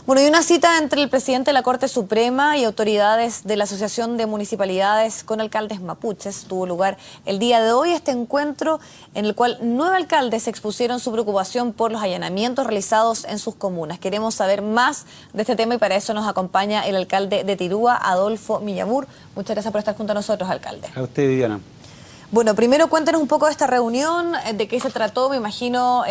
Bueno, hay una cita entre el presidente de la Corte Suprema y autoridades de la Asociación de Municipalidades con alcaldes mapuches. Tuvo lugar el día de hoy este encuentro en el cual 9 alcaldes expusieron su preocupación por los allanamientos realizados en sus comunas. Queremos saber más de este tema y para eso nos acompaña el alcalde de Tirúa, Adolfo Millamur. Muchas gracias por estar junto a nosotros, alcalde. A usted, Viviana. Bueno, primero cuéntenos un poco de esta reunión, de qué se trató. Me imagino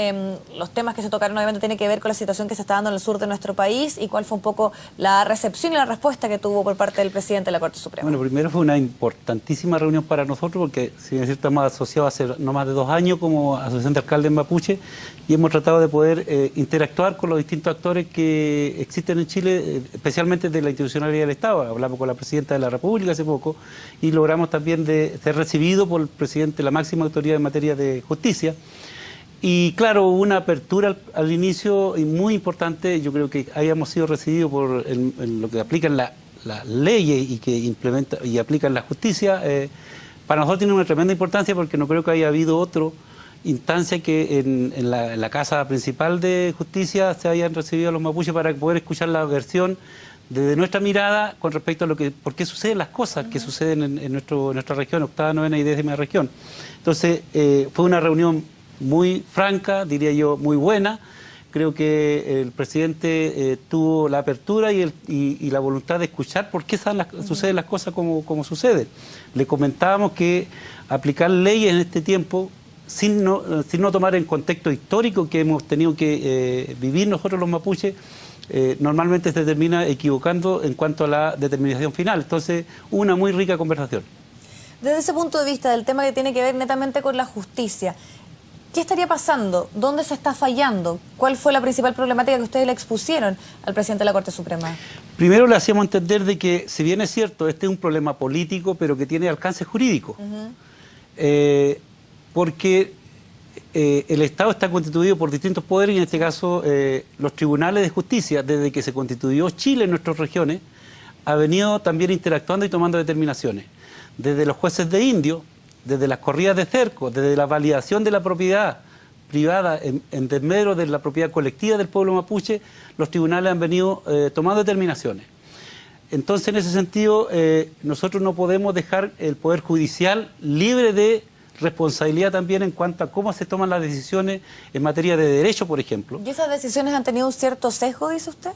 los temas que se tocaron obviamente tienen que ver con la situación que se está dando en el sur de nuestro país y cuál fue un poco la recepción y la respuesta que tuvo por parte del presidente de la Corte Suprema. Bueno, primero fue una importantísima reunión para nosotros porque, si bien es cierto, estamos asociados hace no más de 2 años como Asociación de Alcaldes Mapuche y hemos tratado de poder interactuar con los distintos actores que existen en Chile, especialmente de la institucionalidad del Estado. Hablamos con la Presidenta de la República hace poco y logramos también de ser recibidos por el presidente, la máxima autoridad en materia de justicia. Y claro, hubo una apertura al inicio y muy importante. Yo creo que hayamos sido recibidos por lo que aplican las leyes y que implementa y aplican la justicia. Para nosotros tiene una tremenda importancia porque no creo que haya habido otra instancia que en la casa principal de justicia se hayan recibido a los mapuches para poder escuchar la versión desde nuestra mirada con respecto a por qué suceden las cosas que suceden en nuestra región, octava, novena y 10ª región. Entonces, fue una reunión muy franca, diría yo, muy buena. Creo que el presidente tuvo la apertura y la voluntad de escuchar por qué suceden las cosas como suceden. Le comentábamos que aplicar leyes en este tiempo, sin no tomar en contexto histórico que hemos tenido que vivir nosotros los mapuches, normalmente se termina equivocando en cuanto a la determinación final. Entonces, una muy rica conversación. Desde ese punto de vista, del tema que tiene que ver netamente con la justicia, ¿qué estaría pasando? ¿Dónde se está fallando? ¿Cuál fue la principal problemática que ustedes le expusieron al presidente de la Corte Suprema? Primero le hacíamos entender de que, si bien es cierto, este es un problema político, pero que tiene alcance jurídico. Porque el Estado está constituido por distintos poderes y en este caso los tribunales de justicia, desde que se constituyó Chile en nuestras regiones, ha venido también interactuando y tomando determinaciones. Desde los jueces de indios, desde las corridas de cerco, desde la validación de la propiedad privada en desmedro de la propiedad colectiva del pueblo mapuche, los tribunales han venido tomando determinaciones. Entonces, en ese sentido, nosotros no podemos dejar el Poder Judicial libre de responsabilidad también en cuanto a cómo se toman las decisiones en materia de derecho, por ejemplo. ¿Y esas decisiones han tenido un cierto sesgo, dice usted?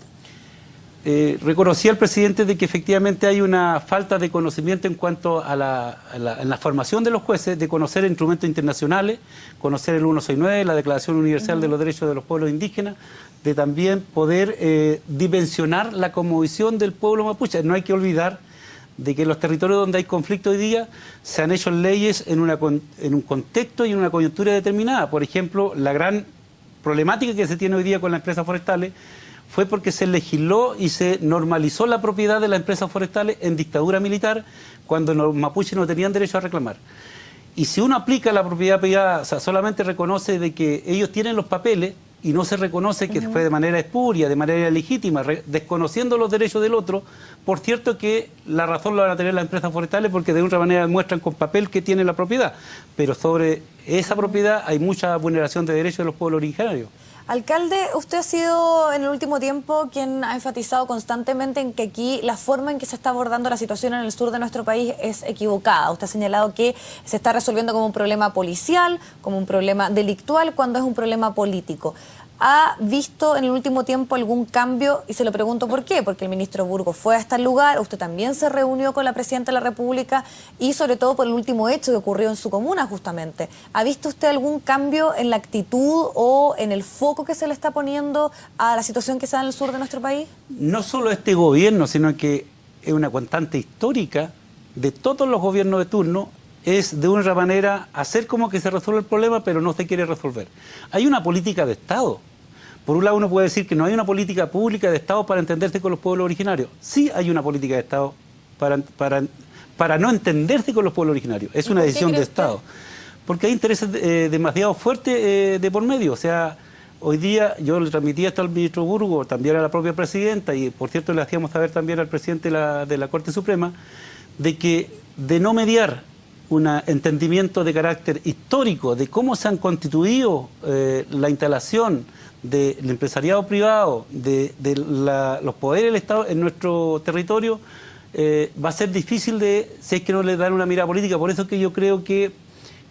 Reconocía al presidente de que efectivamente hay una falta de conocimiento en cuanto a la formación de los jueces, de conocer instrumentos internacionales, conocer el 169, la Declaración Universal de los Derechos de los Pueblos Indígenas, de también poder dimensionar la cosmovisión del pueblo mapuche. No hay que olvidar de que en los territorios donde hay conflicto hoy día se han hecho leyes en un contexto y en una coyuntura determinada. Por ejemplo, la gran problemática que se tiene hoy día con las empresas forestales fue porque se legisló y se normalizó la propiedad de las empresas forestales en dictadura militar cuando los mapuches no tenían derecho a reclamar. Y si uno aplica la propiedad privada, o sea, solamente reconoce de que ellos tienen los papeles y no se reconoce que fue de manera espuria, de manera legítima, desconociendo los derechos del otro, por cierto que la razón la van a tener las empresas forestales porque de otra manera muestran con papel que tienen la propiedad. Pero sobre esa propiedad hay mucha vulneración de derechos de los pueblos originarios. Alcalde, usted ha sido en el último tiempo quien ha enfatizado constantemente en que aquí la forma en que se está abordando la situación en el sur de nuestro país es equivocada. Usted ha señalado que se está resolviendo como un problema policial, como un problema delictual, cuando es un problema político. ¿Ha visto en el último tiempo algún cambio? Y se lo pregunto por qué, porque el ministro Burgos fue hasta el lugar, usted también se reunió con la Presidenta de la República y sobre todo por el último hecho que ocurrió en su comuna justamente. ¿Ha visto usted algún cambio en la actitud o en el foco que se le está poniendo a la situación que se da en el sur de nuestro país? No solo este gobierno, sino que es una constante histórica de todos los gobiernos de turno, es de una manera hacer como que se resuelve el problema, pero no se quiere resolver. Hay una política de Estado. Por un lado uno puede decir que no hay una política pública de Estado para entenderse con los pueblos originarios. Sí hay una política de Estado para no entenderse con los pueblos originarios. Es una decisión de Estado. Porque hay intereses demasiado fuertes de por medio. O sea, hoy día yo le transmití esto al ministro Burgos, también a la propia presidenta, y por cierto le hacíamos saber también al presidente de la Corte Suprema, de que de no mediar un entendimiento de carácter histórico de cómo se han constituido la instalación del empresariado privado, de los poderes del Estado en nuestro territorio, va a ser difícil si es que no le dan una mirada política. Por eso es que yo creo que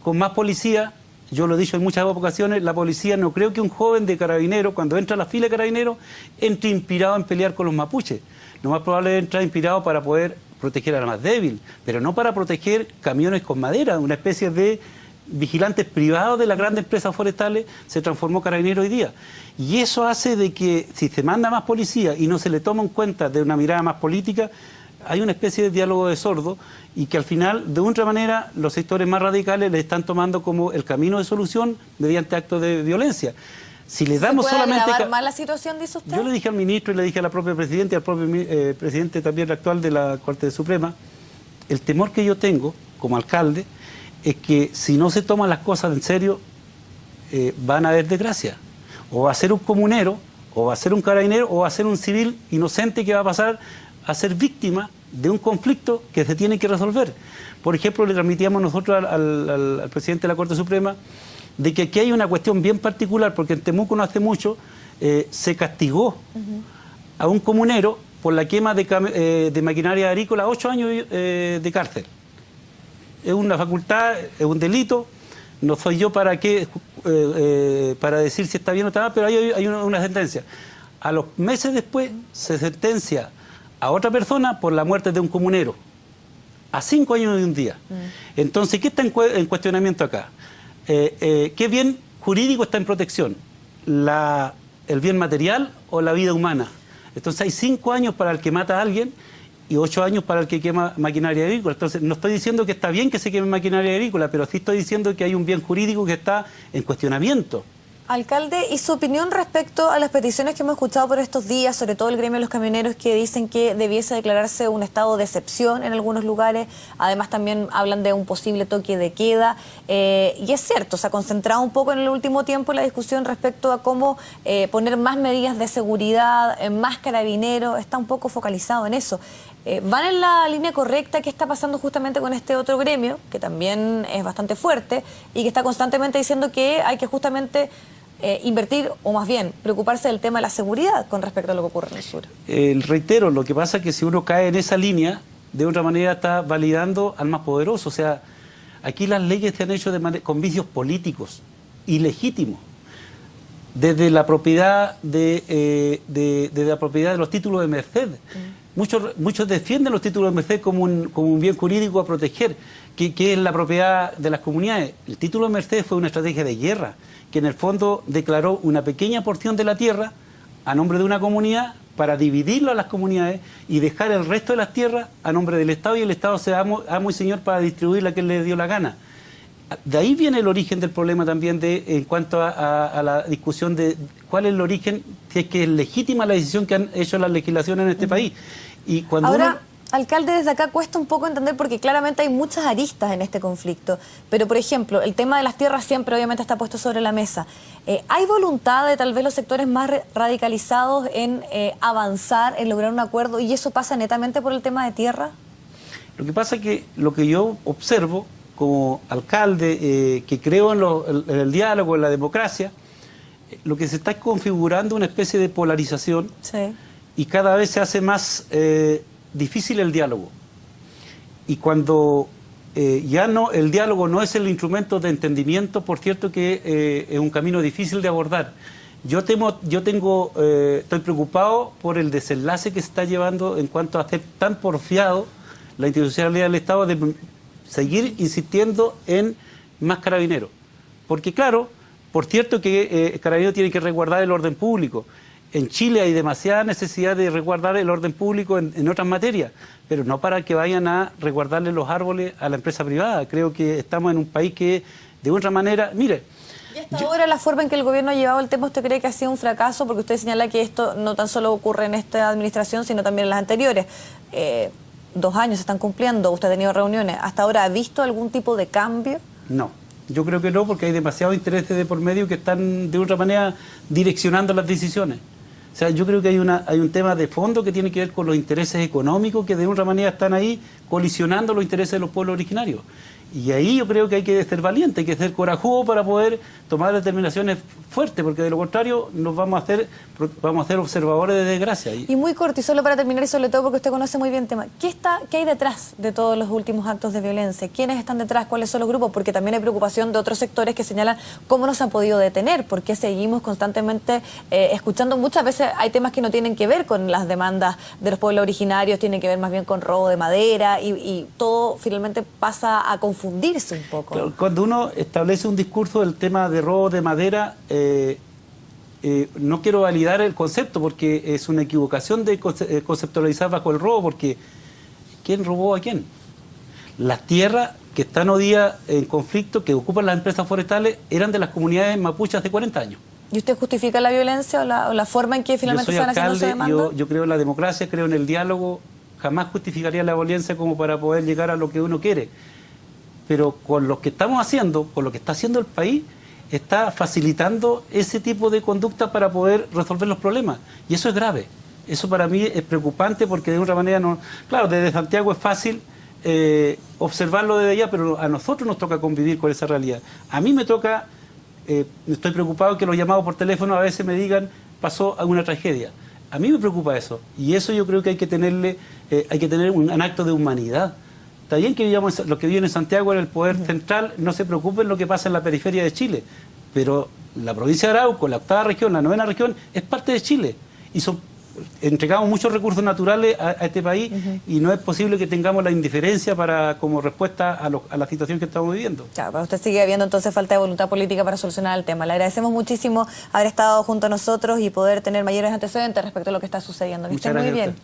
con más policía, yo lo he dicho en muchas ocasiones, la policía, no creo que un joven de carabinero, cuando entra a la fila de carabineros, entre inspirado en pelear con los mapuches. Lo más probable es entrar inspirado para poder proteger a la más débil, pero no para proteger camiones con madera. Una especie de vigilantes privados de las grandes empresas forestales se transformó Carabinero hoy día. Y eso hace de que si se manda más policía y no se le toma en cuenta de una mirada más política, hay una especie de diálogo de sordo y que al final, de otra manera, los sectores más radicales le están tomando como el camino de solución mediante actos de violencia. Si le damos ¿Se puede solamente agravar más la situación, dice usted? Yo le dije al ministro y le dije a la propia presidenta y al propio presidente también actual de la Corte Suprema, el temor que yo tengo como alcalde es que si no se toman las cosas en serio, van a haber desgracia. O va a ser un comunero, o va a ser un carabinero, o va a ser un civil inocente que va a pasar a ser víctima de un conflicto que se tiene que resolver. Por ejemplo, le transmitíamos nosotros al presidente de la Corte Suprema de que aquí hay una cuestión bien particular, porque en Temuco no hace mucho se castigó a un comunero por la quema de maquinaria agrícola, 8 años de cárcel. Es una facultad, es un delito, no soy yo para decir si está bien o está mal, pero hay una sentencia. A los meses después se sentencia a otra persona por la muerte de un comunero, a 5 años y un día. Entonces, ¿qué está en cuestionamiento acá? ¿Qué bien jurídico está en protección? ¿El bien material o la vida humana? Entonces hay 5 años para el que mata a alguien y 8 años para el que quema maquinaria agrícola. Entonces no estoy diciendo que está bien que se queme maquinaria agrícola, pero sí estoy diciendo que hay un bien jurídico que está en cuestionamiento. Alcalde, ¿y su opinión respecto a las peticiones que hemos escuchado por estos días, sobre todo el gremio de los camioneros, que dicen que debiese declararse un estado de excepción en algunos lugares? Además también hablan de un posible toque de queda. Y es cierto, se ha concentrado un poco en el último tiempo la discusión respecto a cómo poner más medidas de seguridad, más carabineros, está un poco focalizado en eso. ¿Van en la línea correcta? ¿Qué está pasando justamente con este otro gremio, que también es bastante fuerte y que está constantemente diciendo que hay que justamente invertir, o más bien preocuparse del tema de la seguridad con respecto a lo que ocurre en el sur? Reitero, lo que pasa es que si uno cae en esa línea, de otra manera está validando al más poderoso. O sea, aquí las leyes se han hecho con vicios políticos, ilegítimos. Desde la propiedad de los títulos de merced. Muchos defienden los títulos de merced como un bien jurídico a proteger, que es la propiedad de las comunidades. El título de merced fue una estrategia de guerra, que en el fondo declaró una pequeña porción de la tierra a nombre de una comunidad para dividirlo a las comunidades y dejar el resto de las tierras a nombre del Estado, y el Estado sea amo y señor para distribuir la que le dio la gana. De ahí viene el origen del problema también en cuanto a la discusión de cuál es el origen, si es que es legítima la decisión que han hecho las legislaciones en este país. Y cuando Ahora, alcalde, desde acá cuesta un poco entender porque claramente hay muchas aristas en este conflicto. Pero, por ejemplo, el tema de las tierras siempre obviamente está puesto sobre la mesa. ¿Hay voluntad de tal vez los sectores más radicalizados en avanzar, en lograr un acuerdo, y eso pasa netamente por el tema de tierra? Lo que pasa es que lo que yo observo como alcalde, que creo en el diálogo, en la democracia, lo que se está configurando una especie de polarización. Sí. Y cada vez se hace más difícil el diálogo. Y cuando el diálogo no es el instrumento de entendimiento, por cierto que es un camino difícil de abordar. Estoy preocupado por el desenlace que se está llevando en cuanto a hacer tan porfiado la institucionalidad del Estado de seguir insistiendo en más carabineros. Porque claro, por cierto que Carabineros tiene que resguardar el orden público. En Chile hay demasiada necesidad de resguardar el orden público en otras materias, pero no para que vayan a resguardarle los árboles a la empresa privada. Creo que estamos en un país que, de otra manera, mire... ¿Y hasta ahora la forma en que el gobierno ha llevado el tema, usted cree que ha sido un fracaso? Porque usted señala que esto no tan solo ocurre en esta administración, sino también en las anteriores. 2 años se están cumpliendo, usted ha tenido reuniones. ¿Hasta ahora ha visto algún tipo de cambio? No. Yo creo que no, porque hay demasiados intereses de por medio que están de otra manera direccionando las decisiones. O sea, yo creo que hay un tema de fondo que tiene que ver con los intereses económicos que de otra manera están ahí colisionando los intereses de los pueblos originarios. Y ahí yo creo que hay que ser valiente, hay que ser corajudo para poder tomar determinaciones fuertes, porque de lo contrario nos vamos a ser observadores de desgracia. Y muy corto, y solo para terminar, y sobre todo porque usted conoce muy bien el tema, ¿qué hay detrás de todos los últimos actos de violencia? ¿Quiénes están detrás? ¿Cuáles son los grupos? Porque también hay preocupación de otros sectores que señalan cómo no se han podido detener, porque seguimos constantemente escuchando. Muchas veces hay temas que no tienen que ver con las demandas de los pueblos originarios, tienen que ver más bien con robo de madera, y todo finalmente pasa a confundirse un poco. Claro, cuando uno establece un discurso del tema de robo de madera, no quiero validar el concepto porque es una equivocación de conceptualizar bajo el robo, porque ¿quién robó a quién? Las tierras que están hoy día en conflicto, que ocupan las empresas forestales, eran de las comunidades mapuches de 40 años. ¿Y usted justifica la violencia o la forma en que finalmente se van haciendo esa demanda? Yo creo en la democracia, creo en el diálogo, jamás justificaría la violencia como para poder llegar a lo que uno quiere. Pero con lo que estamos haciendo, con lo que está haciendo el país, está facilitando ese tipo de conducta para poder resolver los problemas. Y eso es grave. Eso para mí es preocupante porque de otra manera no... Claro, desde Santiago es fácil observarlo desde allá, pero a nosotros nos toca convivir con esa realidad. A mí me toca, estoy preocupado que los llamados por teléfono a veces me digan, pasó alguna tragedia. A mí me preocupa eso. Y eso yo creo que hay que tener un acto de humanidad. Está bien que vivamos, los que viven en Santiago, en el poder central, no se preocupen lo que pasa en la periferia de Chile, pero la provincia de Arauco, la 8ª región, la 9ª región, es parte de Chile. Y entregamos muchos recursos naturales a este país y no es posible que tengamos la indiferencia como respuesta a la situación que estamos viviendo. Claro, para usted sigue habiendo entonces falta de voluntad política para solucionar el tema. Le agradecemos muchísimo haber estado junto a nosotros y poder tener mayores antecedentes respecto a lo que está sucediendo. Que esté muy bien.